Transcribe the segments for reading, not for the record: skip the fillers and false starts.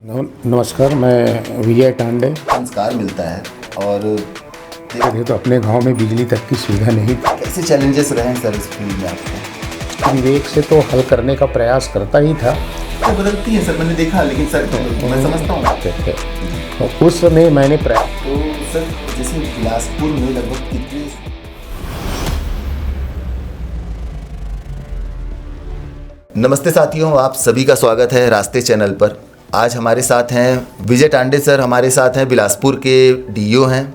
नमस्कार, मैं विजय टांडे। संस्कार मिलता है और ये तो अपने गांव में बिजली तक की सुविधा नहीं थी। कैसे चैलेंजेस रहे हैं सर इस फील्ड में आपको? विवेक से तो हल करने का प्रयास करता ही था। तो बदलती है सर, मैंने देखा, लेकिन सर मैं समझता हूँ। तो उस समय मैंने प्रयास तो सर जैसे बिलासपुर में लगभग कितने नमस्ते साथियों, आप सभी का स्वागत है रास्ते चैनल पर। आज हमारे साथ हैं विजय टांडे सर, हमारे साथ हैं बिलासपुर के डीईओ हैं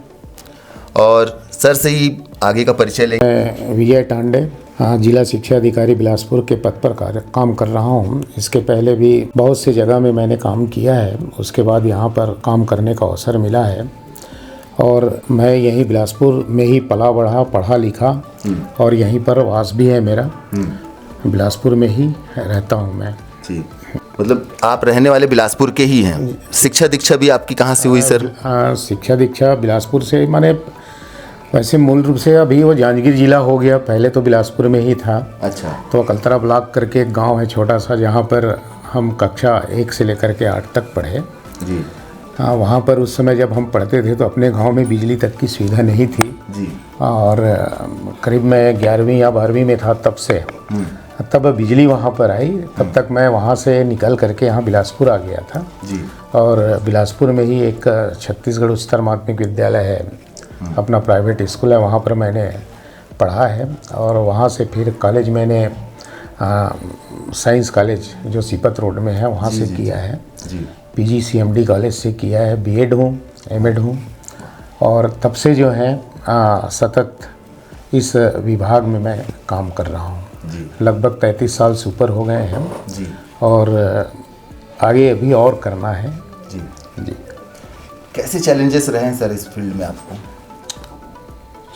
और सर से ही आगे का परिचय लेंगे। मैं विजय टांडे जिला शिक्षा अधिकारी बिलासपुर के पद पर काम कर रहा हूँ। इसके पहले भी बहुत सी जगह में मैंने काम किया है, उसके बाद यहाँ पर काम करने का अवसर मिला है और मैं यहीं बिलासपुर में ही पला बढ़ा, पढ़ा लिखा और यहीं पर वास भी है मेरा। बिलासपुर में ही रहता हूँ मैं जी। मतलब आप रहने वाले बिलासपुर के ही हैं। शिक्षा दीक्षा भी आपकी कहाँ से हुई सर? शिक्षा दीक्षा बिलासपुर से, माने वैसे मूल रूप से अभी वो जांजगीर जिला हो गया, पहले तो बिलासपुर में ही था। अच्छा। तो अकलतरा ब्लॉक करके एक गांव है छोटा सा, जहाँ पर हम कक्षा 1 से लेकर के 8 तक पढ़े जी। हाँ, वहाँ पर उस समय जब हम पढ़ते थे तो अपने गांव में बिजली तक की सुविधा नहीं थी जी। और करीब मैं 11वीं या 12वीं में था तब बिजली वहाँ पर आई। तब तक मैं वहाँ से निकल करके यहाँ बिलासपुर आ गया था जी। और बिलासपुर में ही एक छत्तीसगढ़ उच्चतर माध्यमिक विद्यालय है, अपना प्राइवेट स्कूल है, वहाँ पर मैंने पढ़ा है। और वहाँ से फिर कॉलेज मैंने साइंस कॉलेज जो सीपत रोड में है वहाँ से किया है जी। PGCMD कॉलेज से किया है, B.Ed हूँ, M.Ed हूँ और तब से जो है सतत इस विभाग में मैं काम कर रहा हूँ। लगभग 33 साल से ऊपर हो गए हैं जी। और आगे अभी और करना है जी। जी। कैसे चैलेंजेस रहे हैं सर इस फील्ड में आपको?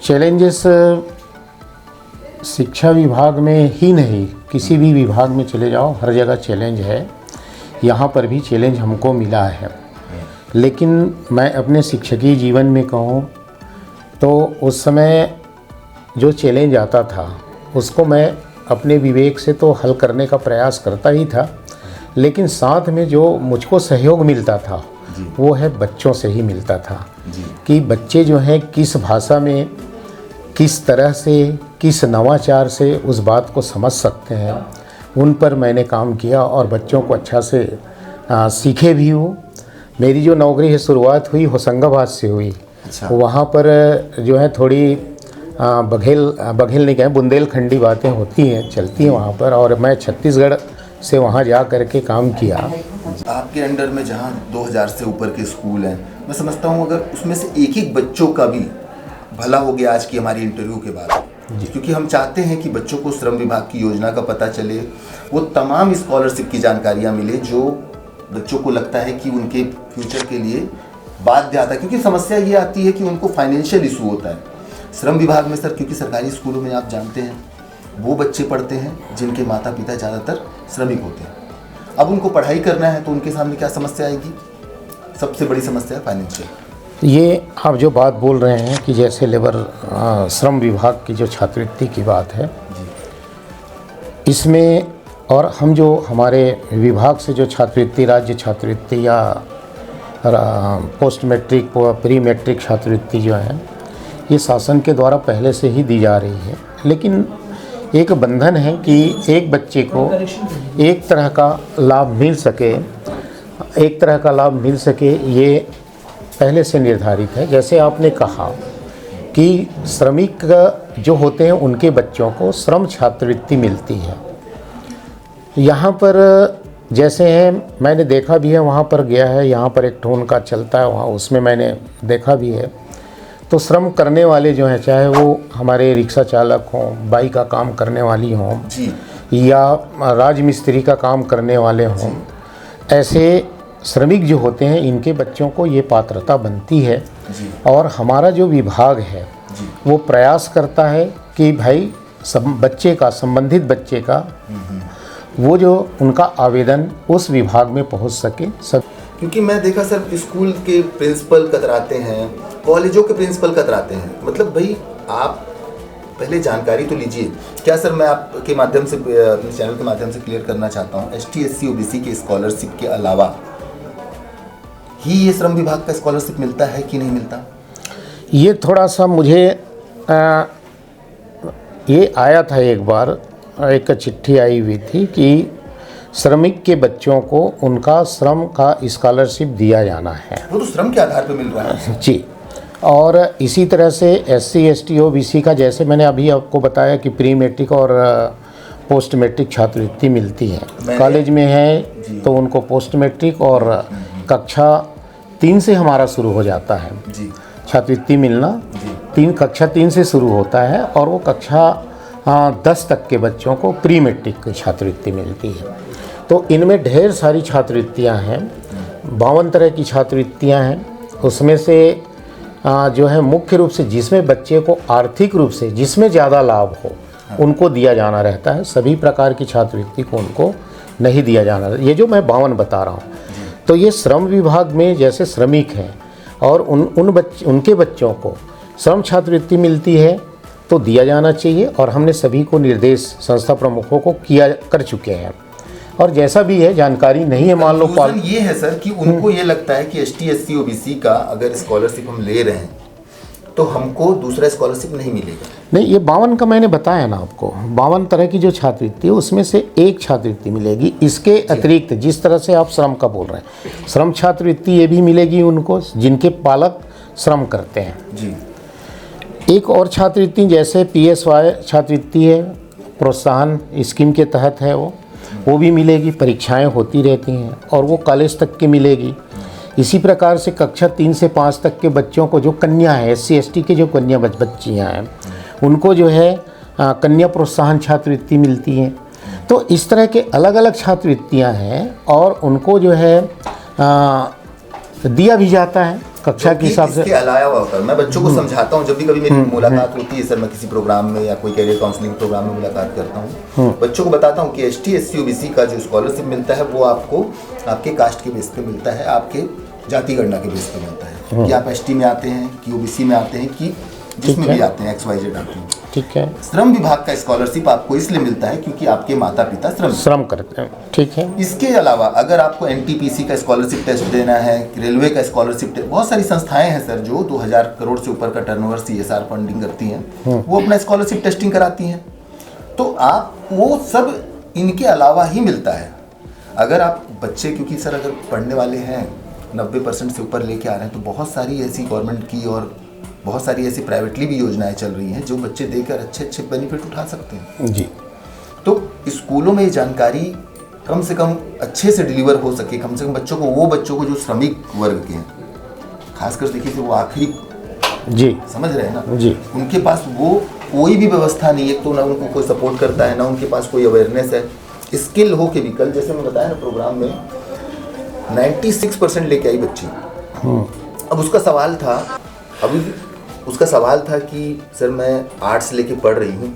चैलेंजेस शिक्षा विभाग में ही नहीं, किसी भी विभाग में चले जाओ हर जगह चैलेंज है। यहाँ पर भी चैलेंज हमको मिला है, लेकिन मैं अपने शिक्षकीय जीवन में कहूँ तो उस समय जो चैलेंज आता था उसको मैं अपने विवेक से तो हल करने का प्रयास करता ही था, लेकिन साथ में जो मुझको सहयोग मिलता था वो है बच्चों से ही मिलता था कि बच्चे जो हैं किस भाषा में, किस तरह से, किस नवाचार से उस बात को समझ सकते हैं। उन पर मैंने काम किया और बच्चों को अच्छा से सीखे भी हूँ। मेरी जो नौकरी है शुरुआत हुई होशंगाबाद से हुई। अच्छा। वहाँ पर जो है थोड़ी बघेल नहीं कहें, बुंदेलखंडी बातें होती हैं, चलती हैं वहाँ पर, और मैं छत्तीसगढ़ से वहाँ जा कर के काम किया। आपके अंडर में जहाँ 2000 से ऊपर के स्कूल हैं, मैं समझता हूँ अगर उसमें से एक बच्चों का भी भला हो गया आज की हमारी इंटरव्यू के बाद, क्योंकि हम चाहते हैं कि बच्चों को श्रम विभाग की योजना का पता चले, वो तमाम स्कॉलरशिप की जानकारियाँ मिले जो बच्चों को लगता है कि उनके फ्यूचर के लिए बाध्य आता है। क्योंकि समस्या ये आती है कि उनको फाइनेंशियल इशू होता है श्रम विभाग में सर, क्योंकि सरकारी स्कूलों में आप जानते हैं वो बच्चे पढ़ते हैं जिनके माता पिता ज़्यादातर श्रमिक होते हैं। अब उनको पढ़ाई करना है तो उनके सामने क्या समस्या आएगी? सबसे बड़ी समस्या है फाइनेंशियल। ये आप जो बात बोल रहे हैं कि जैसे लेबर श्रम विभाग की जो छात्रवृत्ति की बात है इसमें, और हम जो हमारे विभाग से जो छात्रवृत्ति, राज्य छात्रवृत्ति या पोस्ट मैट्रिक, प्री मैट्रिक छात्रवृत्ति जो है ये शासन के द्वारा पहले से ही दी जा रही है, लेकिन एक बंधन है कि एक बच्चे को एक तरह का लाभ मिल सके, ये पहले से निर्धारित है। जैसे आपने कहा कि श्रमिक जो होते हैं उनके बच्चों को श्रम छात्रवृत्ति मिलती है। यहाँ पर जैसे है, मैंने देखा भी है, वहाँ पर गया है, यहाँ पर एक ठोन का चलता है वहाँ, उसमें मैंने देखा भी है। तो श्रम करने वाले जो हैं, चाहे वो हमारे रिक्शा चालक हों, बाई का काम करने वाली हों या राजमिस्त्री का काम करने वाले हों, ऐसे श्रमिक जो होते हैं इनके बच्चों को ये पात्रता बनती है। और हमारा जो विभाग है वो प्रयास करता है कि भाई संबंधित बच्चे का वो जो उनका आवेदन उस विभाग में पहुंच सके। क्योंकि मैं देखा सर स्कूल के प्रिंसिपल कतराते हैं, कॉलेजों के प्रिंसिपल कतराते हैं। मतलब भाई आप पहले जानकारी तो लीजिए। क्या सर, मैं आपके माध्यम से, अपने चैनल के माध्यम से क्लियर करना चाहता हूँ, ST SC OBC के स्कॉलरशिप के अलावा ही ये श्रम विभाग का स्कॉलरशिप मिलता है कि नहीं मिलता? ये थोड़ा सा मुझे ये आया था एक बार, एक चिट्ठी आई हुई थी कि श्रमिक के बच्चों को उनका श्रम का स्कॉलरशिप दिया जाना है। वो तो श्रम के आधार पर मिल रहा है जी। और इसी तरह से SC ST OBC का, जैसे मैंने अभी आपको बताया कि प्री मैट्रिक और पोस्ट मैट्रिक छात्रवृत्ति मिलती है। कॉलेज में है तो उनको पोस्ट मैट्रिक, और कक्षा 3 से हमारा शुरू हो जाता है जी। छात्रवृत्ति मिलना। कक्षा 3 से शुरू होता है और वो कक्षा 10 तक के बच्चों को प्री मैट्रिक की छात्रवृत्ति मिलती है। तो इनमें ढेर सारी छात्रवृत्तियाँ हैं, 52 तरह की छात्रवृत्तियाँ हैं। उसमें से जो है मुख्य रूप से जिसमें बच्चे को आर्थिक रूप से जिसमें ज़्यादा लाभ हो उनको दिया जाना रहता है। सभी प्रकार की छात्रवृत्ति को उनको नहीं दिया जाना। ये जो मैं 52 बता रहा हूँ, तो ये श्रम विभाग में जैसे श्रमिक हैं और उनके बच्चों को श्रम छात्रवृत्ति मिलती है तो दिया जाना चाहिए। और हमने सभी को निर्देश संस्था प्रमुखों को कर चुके हैं। और जैसा भी है, जानकारी नहीं है, मान लो ये है सर कि उनको ये लगता है कि ST SC OBC का अगर स्कॉलरशिप हम ले रहे हैं तो हमको दूसरा स्कॉलरशिप नहीं मिलेगा। नहीं, ये 52 का मैंने बताया ना आपको, 52 तरह की जो छात्रवृत्ति है उसमें से एक छात्रवृत्ति मिलेगी। इसके अतिरिक्त जिस तरह से आप श्रम का बोल रहे हैं, श्रम छात्रवृत्ति ये भी मिलेगी उनको जिनके पालक श्रम करते हैं जी। एक और छात्रवृत्ति जैसे PSY छात्रवृत्ति है, प्रोत्साहन स्कीम के तहत है, वो भी मिलेगी। परीक्षाएं होती रहती हैं और वो कॉलेज तक की मिलेगी। इसी प्रकार से कक्षा 3 से 5 तक के बच्चों को, जो कन्या है, SC ST के जो कन्या बच्चियाँ हैं, उनको जो है कन्या प्रोत्साहन छात्रवृत्ति मिलती हैं। तो इस तरह के अलग अलग छात्रवृत्तियाँ हैं और उनको जो है दिया भी जाता है कक्षा के हिसाब से। इसके अलावा होता है, मैं बच्चों को समझाता हूँ, जब भी कभी मेरी मुलाकात होती है सर, मैं किसी प्रोग्राम में या कोई कैरियर काउंसलिंग प्रोग्राम में मुलाकात करता हूँ, बच्चों को बताता हूँ कि ST SC OBC का जो स्कॉलरशिप मिलता है वो आपको आपके कास्ट के बेस पे मिलता है, आपके जाति गणना के बेस पे मिलता है कि आप ST में आते हैं कि OBC में आते हैं कि जिसमें भी आते हैं, XYZ आते हैं। ठीक है। श्रम विभाग का स्कॉलरशिप आपको इसलिए मिलता है क्योंकि आपके माता पिता श्रम करते हैं। ठीक है। इसके अलावा अगर आपको NTPC का स्कॉलरशिप टेस्ट देना है, रेलवे का स्कॉलरशिप टेस्ट, बहुत सारी संस्थाएं हैं सर जो 2000 करोड़ से ऊपर का टर्नओवर CSR फंडिंग करती हैं, वो अपना स्कॉलरशिप टेस्टिंग कराती हैं। तो आप वो सब इनके अलावा ही मिलता है। अगर आप बच्चे, क्योंकि सर अगर पढ़ने वाले हैं 90% से ऊपर लेके आ रहे हैं, तो बहुत सारी ऐसी गवर्नमेंट की और बहुत सारी ऐसी प्राइवेटली भी योजनाएं चल रही हैं जो बच्चे देकर अच्छे अच्छे बेनिफिट उठा सकते हैं जी। तो स्कूलों में ये जानकारी कम से कम अच्छे से डिलीवर हो सके, कम से कम बच्चों को जो श्रमिक वर्ग के हैं, खासकर देखिए तो वो आखिरी जी, समझ रहे हैं ना जी, उनके पास वो कोई भी व्यवस्था नहीं है, तो ना उनको कोई सपोर्ट करता है, ना उनके पास कोई अवेयरनेस है। स्किल हो के भी, कल जैसे मैं बताया ना प्रोग्राम में 96% लेके आई बच्ची। अब उसका सवाल था कि सर मैं आर्ट्स लेके पढ़ रही हूँ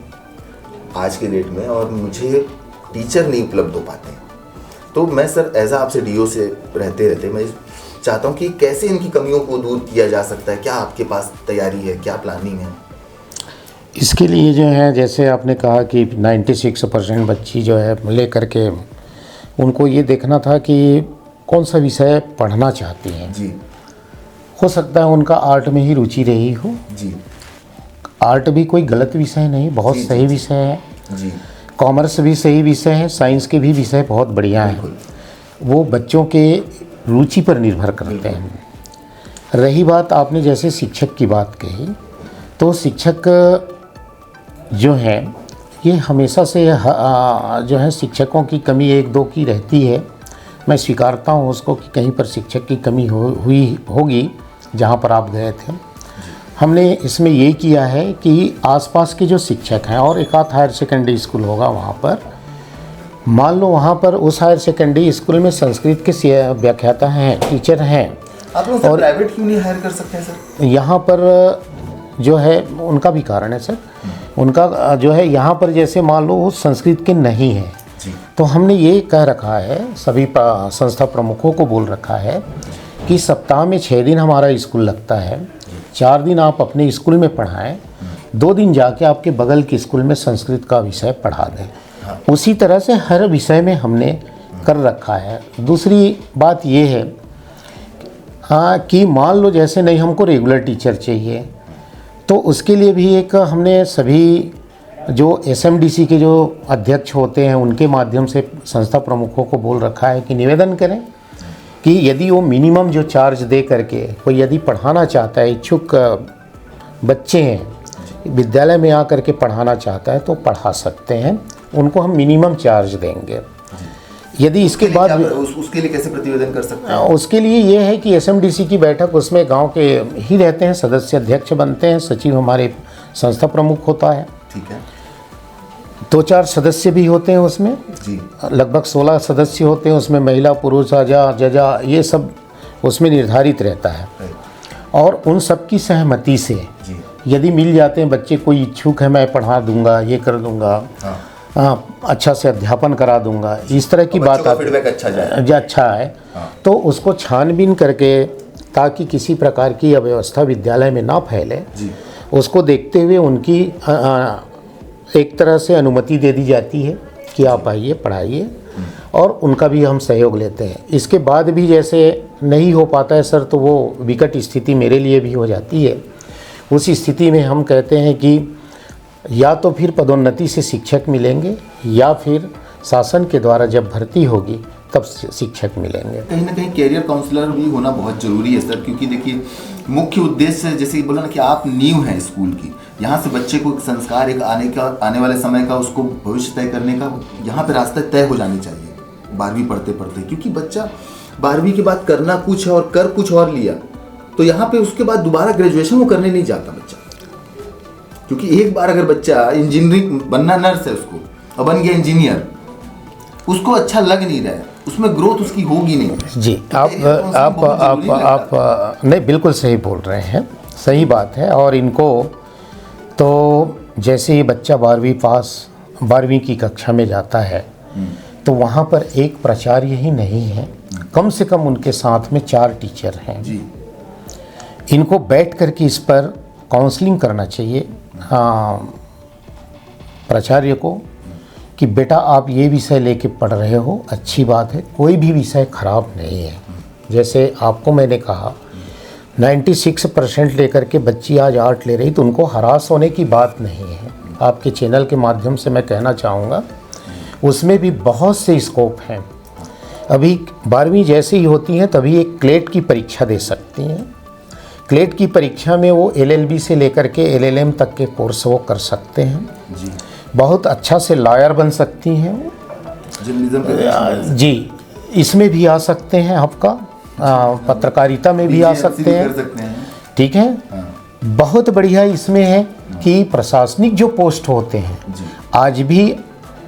आज के डेट में और मुझे टीचर नहीं उपलब्ध हो पाते हैं, तो मैं सर एज आपसे DO से रहते मैं चाहता हूँ कि कैसे इनकी कमियों को दूर किया जा सकता है, क्या आपके पास तैयारी है, क्या प्लानिंग है? इसके लिए जो है, जैसे आपने कहा कि 96% बच्ची जो है ले करके उनको ये देखना था कि कौन सा विषय पढ़ना चाहती हैं जी। हो सकता है उनका आर्ट में ही रुचि रही हो जी। आर्ट भी कोई गलत विषय नहीं, बहुत सही विषय है जी। कॉमर्स भी सही विषय है, साइंस के भी विषय बहुत बढ़िया हैं, वो बच्चों के रुचि पर निर्भर करते हैं। रही बात आपने जैसे शिक्षक की बात कही, तो शिक्षक जो है ये हमेशा से जो है शिक्षकों की कमी 1-2 की रहती है। मैं स्वीकारता हूँ उसको कि कहीं पर शिक्षक की कमी हुई होगी जहाँ पर आप गए थे। हमने इसमें ये किया है कि आसपास के जो शिक्षक हैं और एक आध हायर सेकेंडरी स्कूल होगा वहाँ पर, मान लो वहाँ पर उस हायर सेकेंडरी स्कूल में संस्कृत के व्याख्याता हैं, टीचर हैं, आप लोग और प्राइवेट क्यों नहीं हायर कर सकते हैं सर? यहाँ पर जो है उनका भी कारण है सर, उनका जो है यहाँ पर जैसे मान लो संस्कृत के नहीं है, तो हमने ये कह रखा है, सभी संस्था प्रमुखों को बोल रखा है कि सप्ताह में 6 दिन हमारा स्कूल लगता है, 4 दिन आप अपने स्कूल में पढ़ाएं, 2 दिन जाके आपके बगल के स्कूल में संस्कृत का विषय पढ़ा दें। उसी तरह से हर विषय में हमने कर रखा है। दूसरी बात ये है, हाँ, कि मान लो जैसे नहीं हमको रेगुलर टीचर चाहिए, तो उसके लिए भी एक हमने सभी जो एसएमडीसी के जो अध्यक्ष होते हैं उनके माध्यम से संस्था प्रमुखों को बोल रखा है कि निवेदन करें कि यदि वो मिनिमम जो चार्ज दे करके कोई यदि पढ़ाना चाहता है, इच्छुक बच्चे हैं विद्यालय में आकर के पढ़ाना चाहता है तो पढ़ा सकते हैं, उनको हम मिनिमम चार्ज देंगे। यदि इसके बाद उसके लिए कैसे प्रतिवेदन कर सकते हैं? उसके लिए ये है कि एसएमडीसी की बैठक, उसमें गांव के ही रहते हैं, सदस्य अध्यक्ष बनते हैं, सचिव हमारे संस्था प्रमुख होता है, ठीक है, 2-4 सदस्य भी होते हैं उसमें जी, लगभग 16 सदस्य होते हैं उसमें, महिला पुरुष आजा जजा ये सब उसमें निर्धारित रहता है। और उन सब की सहमति से जी, यदि मिल जाते हैं बच्चे, कोई इच्छुक है मैं पढ़ा दूंगा, ये कर दूंगा, अच्छा से अध्यापन करा दूंगा, इस तरह की बात आती फीडबैक अच्छा जाए, जो अच्छा है, तो उसको छानबीन करके ताकि किसी प्रकार की अव्यवस्था विद्यालय में ना फैले, उसको देखते हुए उनकी एक तरह से अनुमति दे दी जाती है कि आप आइए पढ़ाइए, और उनका भी हम सहयोग लेते हैं। इसके बाद भी जैसे नहीं हो पाता है सर, तो वो विकट स्थिति मेरे लिए भी हो जाती है। उस स्थिति में हम कहते हैं कि या तो फिर पदोन्नति से शिक्षक मिलेंगे या फिर शासन के द्वारा जब भर्ती होगी तब शिक्षक मिलेंगे। कहीं ना कहीं कैरियर काउंसलर भी होना बहुत ज़रूरी है सर, क्योंकि देखिए मुख्य उद्देश्य जैसे बोला ना कि आप नींव हैं स्कूल की, यहाँ से बच्चे को एक संस्कार, एक आने वाले समय का उसको भविष्य तय करने का यहाँ पे रास्ता तय हो जाने चाहिए 12वीं पढ़ते पढ़ते, क्योंकि बच्चा 12वीं के बाद करना कुछ है और कर कुछ और लिया तो यहाँ पे उसके बाद दोबारा ग्रेजुएशन वो करने नहीं जाता बच्चा, क्योंकि एक बार अगर बच्चा इंजीनियरिंग बनना, नर्स है उसको और बन गया इंजीनियर, उसको अच्छा लग नहीं रहा है, उसमें ग्रोथ उसकी होगी नहीं। जी, आप नहीं, बिल्कुल सही बोल रहे हैं, सही बात है। और इनको तो जैसे ही बच्चा 12वीं की कक्षा में जाता है तो वहाँ पर एक प्राचार्य ही नहीं है, कम से कम उनके साथ में 4 टीचर हैं जी। इनको बैठ कर के इस पर काउंसलिंग करना चाहिए प्राचार्य को कि बेटा आप ये विषय लेके पढ़ रहे हो, अच्छी बात है, कोई भी विषय खराब नहीं है। जैसे आपको मैंने कहा 96% लेकर के बच्ची आज आर्ट ले रही, तो उनको हरास होने की बात नहीं है। आपके चैनल के माध्यम से मैं कहना चाहूँगा उसमें भी बहुत से स्कोप हैं। अभी 12वीं जैसे ही होती हैं तभी एक क्लेट की परीक्षा दे सकती हैं। क्लेट की परीक्षा में वो LLB से लेकर के LLM तक के कोर्स वो कर सकते हैं जी। बहुत अच्छा से लॉयर बन सकती हैं जी। इसमें भी आ सकते हैं, आपका पत्रकारिता में भी आ सकते हैं, ठीक है। बहुत बढ़िया इसमें है कि प्रशासनिक जो पोस्ट होते हैं आज भी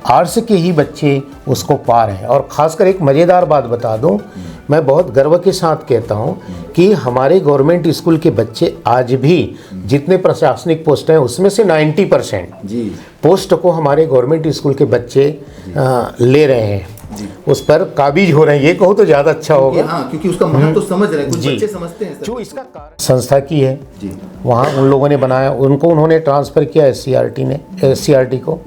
आर्ट्स के ही बच्चे उसको पा रहे हैं। और ख़ासकर एक मज़ेदार बात बता दूं, मैं बहुत गर्व के साथ कहता हूं कि हमारे गवर्नमेंट स्कूल के बच्चे आज भी जितने प्रशासनिक पोस्ट हैं उसमें से 90% पोस्ट को हमारे गवर्नमेंट स्कूल के बच्चे ले रहे हैं, उस पर काबिज हो रहे हैं। ये कहो तो ज़्यादा अच्छा होगा, क्योंकि उसका महत्व तो समझ रहे हैं, कुछ बच्चे समझते हैं जो इसका कारण संस्था की है वहाँ उन लोगों ने बनाया, उनको उन्होंने ट्रांसफ़र किया SCRT को।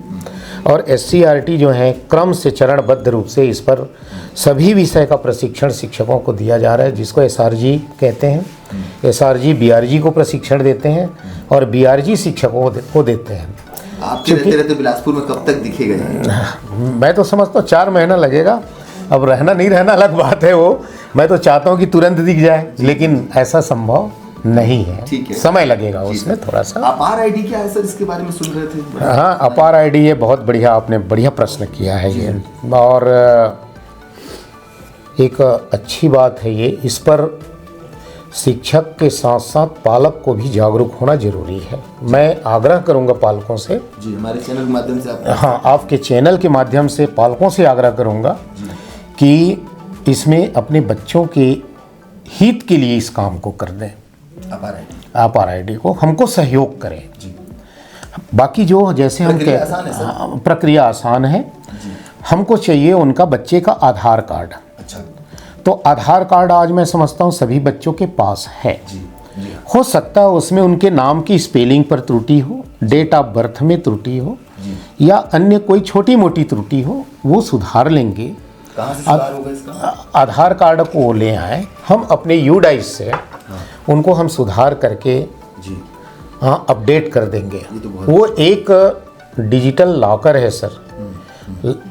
और SCRT जो है क्रम से चरणबद्ध रूप से इस पर सभी विषय का प्रशिक्षण शिक्षकों को दिया जा रहा है, जिसको SRG कहते हैं। SRG BRG को प्रशिक्षण देते हैं और BRG शिक्षकों को देते हैं। आपके रहते बिलासपुर में कब तक दिखेगा? मैं तो समझता हूँ 4 महीना लगेगा। अब रहना नहीं रहना अलग बात है, वो मैं तो चाहता हूँ कि तुरंत दिख जाए, लेकिन ऐसा संभव नहीं है, समय लगेगा उसमें थोड़ा सा। अपार ID क्या है सर, इसके बारे में सुन रहे थे? हाँ, अपार ID ये बहुत बढ़िया, आपने बढ़िया प्रश्न किया है ये, और एक अच्छी बात है ये। इस पर शिक्षक के साथ साथ पालक को भी जागरूक होना जरूरी है। मैं आग्रह करूंगा पालकों से जी, हमारे चैनल के माध्यम से हाँ, आपके चैनल के माध्यम से पालकों से आग्रह करूंगा कि इसमें अपने बच्चों के हित के लिए इस काम को कर दें। अपार ID को हमको सहयोग करें जी। बाकी जो जैसे हम प्रक्रिया आसान है, हमको चाहिए उनका बच्चे का आधार कार्ड। अच्छा। तो आधार कार्ड आज मैं समझता हूँ सभी बच्चों के पास है जी। हो सकता है उसमें उनके नाम की स्पेलिंग पर त्रुटि हो, डेट ऑफ बर्थ में त्रुटि हो या अन्य कोई छोटी मोटी त्रुटि हो, वो सुधार लेंगे। कहाँ से सुधार होगा इसका? आधार कार्ड को वो ले आए, हम अपने यूडाइस से उनको हम सुधार करके जी हाँ अपडेट कर देंगे। ये तो बहुत वो एक डिजिटल लॉकर है सर।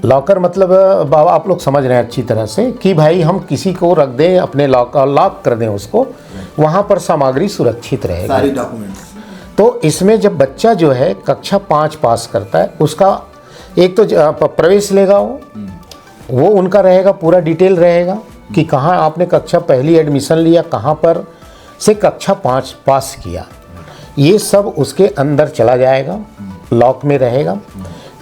लॉकर मतलब बाबा आप लोग समझ रहे हैं अच्छी तरह से कि भाई हम किसी को रख दें अपने लॉक कर दें उसको, वहाँ पर सामग्री सुरक्षित रहेगी, सारी डॉक्यूमेंट्स। तो इसमें जब बच्चा जो है कक्षा 5 पास करता है उसका एक तो प्रवेश लेगा, वो उनका रहेगा, पूरा डिटेल रहेगा कि कहाँ आपने कक्षा पहली एडमिशन लिया, कहाँ पर से कक्षा 5 पास किया, ये सब उसके अंदर चला जाएगा, लॉक में रहेगा।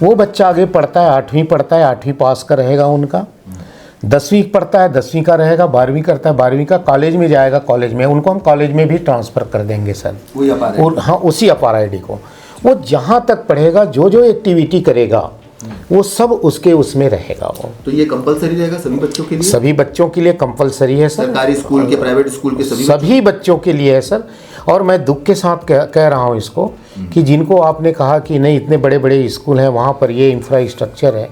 वो बच्चा आगे पढ़ता है, 8वीं पढ़ता है, 8वीं पास का रहेगा उनका, 10वीं पढ़ता है, 10वीं का रहेगा, 12वीं करता है, 12वीं का, कॉलेज में जाएगा, कॉलेज में उनको हम कॉलेज में भी ट्रांसफ़र कर देंगे सर। और हाँ उसी अपार आईडी को वो जहाँ तक पढ़ेगा, जो जो एक्टिविटी करेगा वो सब उसके उसमें रहेगा। वो तो ये कंपलसरी रहेगा सभी बच्चों के लिए? सभी बच्चों के लिए कंपलसरी है सर, सरकारी स्कूल के, प्राइवेट स्कूल के, सभी बच्चों के लिए है सर। और मैं दुख के साथ कह रहा हूँ इसको कि जिनको आपने कहा कि नहीं इतने बड़े बड़े स्कूल हैं, वहाँ पर ये इंफ्रास्ट्रक्चर है,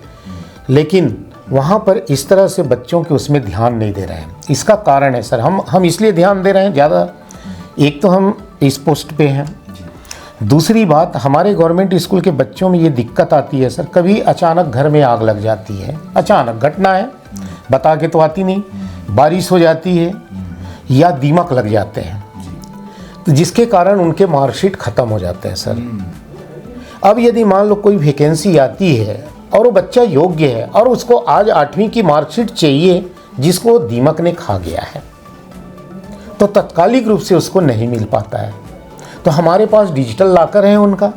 लेकिन वहाँ पर इस तरह से बच्चों के उसमें ध्यान नहीं दे रहे हैं। इसका कारण है सर, हम इसलिए ध्यान दे रहे हैं ज़्यादा, एक तो हम इस पोस्ट पे हैं, दूसरी बात हमारे गवर्नमेंट स्कूल के बच्चों में ये दिक्कत आती है सर, कभी अचानक घर में आग लग जाती है, अचानक घटना है, बता के तो आती नहीं, बारिश हो जाती है या दीमक लग जाते हैं, तो जिसके कारण उनके मार्कशीट ख़त्म हो जाते हैं सर। अब यदि मान लो कोई वैकेंसी आती है और वो बच्चा योग्य है और उसको आज 8वीं की मार्कशीट चाहिए जिसको दीमक ने खा गया है, तो तत्कालिक रूप से उसको नहीं मिल पाता है। तो हमारे पास डिजिटल लॉकर है उनका,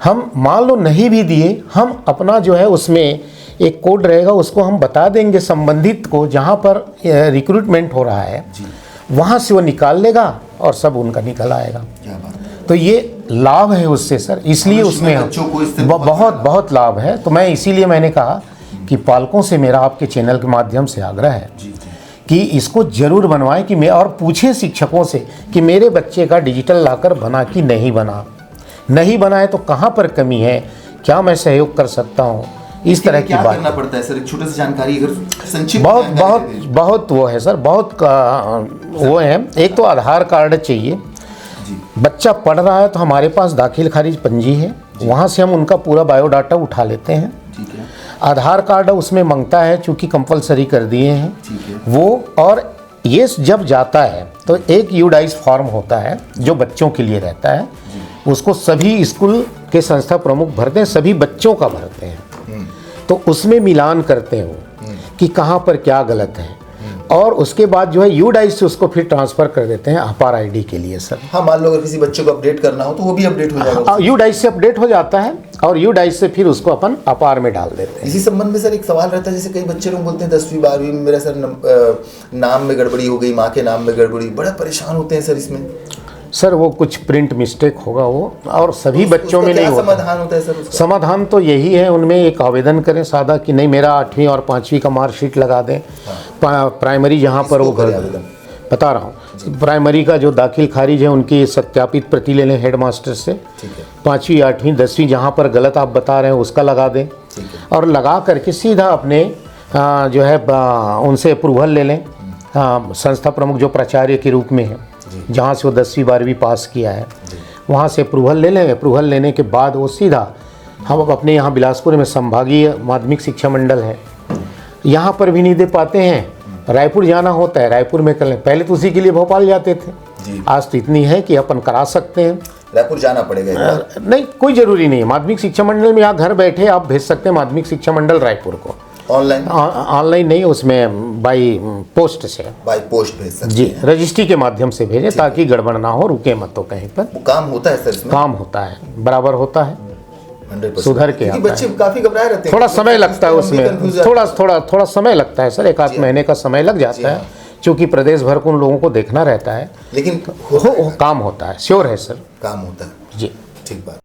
हम मान लो नहीं भी दिए, हम अपना जो है उसमें एक कोड रहेगा, उसको हम बता देंगे संबंधित को जहाँ पर रिक्रूटमेंट हो रहा है, वहाँ से वो निकाल लेगा और सब उनका निकल आएगा। क्या बात है। तो ये लाभ है उससे सर, इसलिए उसमें हम बहुत लाभ है। तो मैं इसीलिए मैंने कहा कि पालकों से मेरा आपके चैनल के माध्यम से आग्रह है कि इसको जरूर बनवाएं कि मैं, और पूछे शिक्षकों से कि मेरे बच्चे का डिजिटल लॉकर बना कि नहीं बना, नहीं बना है तो कहाँ पर कमी है, क्या मैं सहयोग कर सकता हूँ, इस तरह की बात करना पड़ता है सर। एक छोटी सी जानकारी अगर संक्षिप्त बहुत वो है सर, बहुत वो है। एक तो आधार कार्ड चाहिए, बच्चा पढ़ रहा है तो हमारे पास दाखिल खारिज पंजी है, वहाँ से हम उनका पूरा बायोडाटा उठा लेते हैं। ठीक है। आधार कार्ड उसमें मांगता है, चूँकि कंपलसरी कर दिए हैं वो, और ये जब जाता है तो एक यूडाइस फॉर्म होता है जो बच्चों के लिए रहता है, उसको सभी स्कूल के संस्था प्रमुख भरते हैं, सभी बच्चों का भरते हैं, तो उसमें मिलान करते हैं वो कि कहाँ पर क्या गलत है, और उसके बाद जो है यूडाइस से उसको फिर ट्रांसफ़र कर देते हैं अपार आईडी के लिए सर। हाँ, मान लो अगर किसी बच्चे को अपडेट करना हो तो वो भी अपडेट हो जाएगा, यूडाइस से अपडेट हो जाता है और यूडाइस से फिर उसको अपन अपार में डाल देते हैं। इसी संबंध में सर एक सवाल रहता है, जैसे कई बच्चे लोग बोलते हैं 10वीं 12वीं में मेरा सर नाम में गड़बड़ी हो गई, माँ के नाम में गड़बड़ी, बड़ा परेशान होते हैं सर इसमें। सर वो कुछ प्रिंट मिस्टेक होगा वो, और सभी बच्चों में नहीं होता। समाधान होता है सर उसका? समाधान तो यही है, उनमें एक आवेदन करें सादा कि नहीं मेरा 8वीं और 5वीं का मार्कशीट लगा दें। प्राइमरी जहाँ पर वो घर बता रहा हूँ, प्राइमरी का जो दाखिल खारिज है उनकी सत्यापित प्रति ले लें हेड मास्टर से, 5वीं 8वीं 10वीं जहाँ पर गलत आप बता रहे हैं उसका लगा दें, और लगा करके सीधा अपने जो है उनसे अप्रूवल ले लें, संस्था प्रमुख जो प्राचार्य के रूप में है, जहाँ से वो 10वीं 12वीं पास किया है, वहाँ से अप्रूवल ले लें। अप्रूवल लेने के बाद वो सीधा हम अपने यहाँ बिलासपुर में संभागीय माध्यमिक शिक्षा मंडल है, यहाँ पर भी नहीं दे पाते हैं, रायपुर जाना होता है, रायपुर में कर लें। पहले तो उसी के लिए भोपाल जाते थे, आज तो इतनी है कि अपन करा सकते हैं। रायपुर जाना पड़ेगा? नहीं, कोई ज़रूरी नहीं है, माध्यमिक शिक्षा मंडल में यहाँ घर बैठे आप भेज सकते हैं माध्यमिक शिक्षा मंडल रायपुर को। ऑनलाइन नहीं, उसमें बाई पोस्ट से, बाई पोस्ट भेज सकते हैं जी, रजिस्ट्री के माध्यम से भेजें ताकि गड़बड़ ना हो, रुके मत हो कहीं पर। काम होता है सर इसमें? काम होता है, बराबर होता है, सुधर के आता है। बच्चे काफी घबराए रहते हैं, थोड़ा समय लगता है उसमें, थोड़ा समय लगता है सर, 1-8 महीने का समय लग जाता है, क्योंकि प्रदेश भर को उन लोगों को देखना रहता है, लेकिन काम होता है, श्योर है सर, काम होता है जी। ठीक बात।